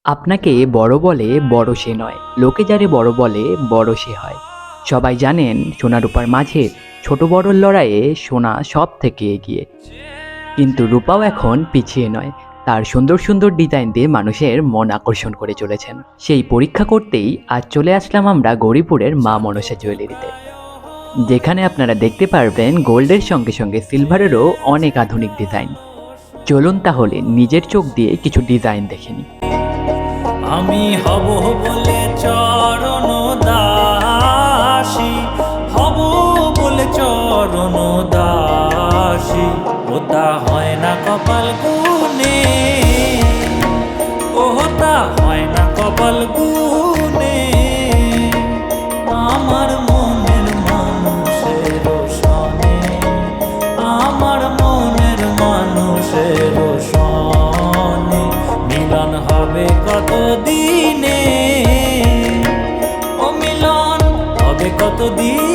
আপনাকে বড় বলে বড় সে নয়, লোকে যারে বড় বলে বড় সে হয়। সবাই জানেন সোনা রূপার মাঝে ছোট বড়র লড়াইয়ে সোনা সব থেকে এগিয়ে। কিন্তু রূপাও এখন পিছিয়ে নয়, তার সুন্দর সুন্দর ডিজাইন দিয়ে মানুষের মন আকর্ষণ করে চলেছেন। সেই পরীক্ষা করতেই আজ চলে আসলাম আমরা গৌরীপুরের মা মনসা জুয়েলারিতে, যেখানে আপনারা দেখতে পারবেন গোল্ডের সঙ্গে সঙ্গে সিলভারেরও অনেক আধুনিক ডিজাইন। চলুন তাহলে নিজের চোখ দিয়ে কিছু ডিজাইন দেখে নিই। আমি হব বলে চরণ দাসী, হব বলে চরণ দাসী, ওটা হয় না কপাল গুনে, ওটা হয় না কপাল গুনে। আমার মনের মানুষের সনে, আমার মনের মানুষের সনে মিলন হবে কত দিনে, ও মিলন হবে কত দিনে।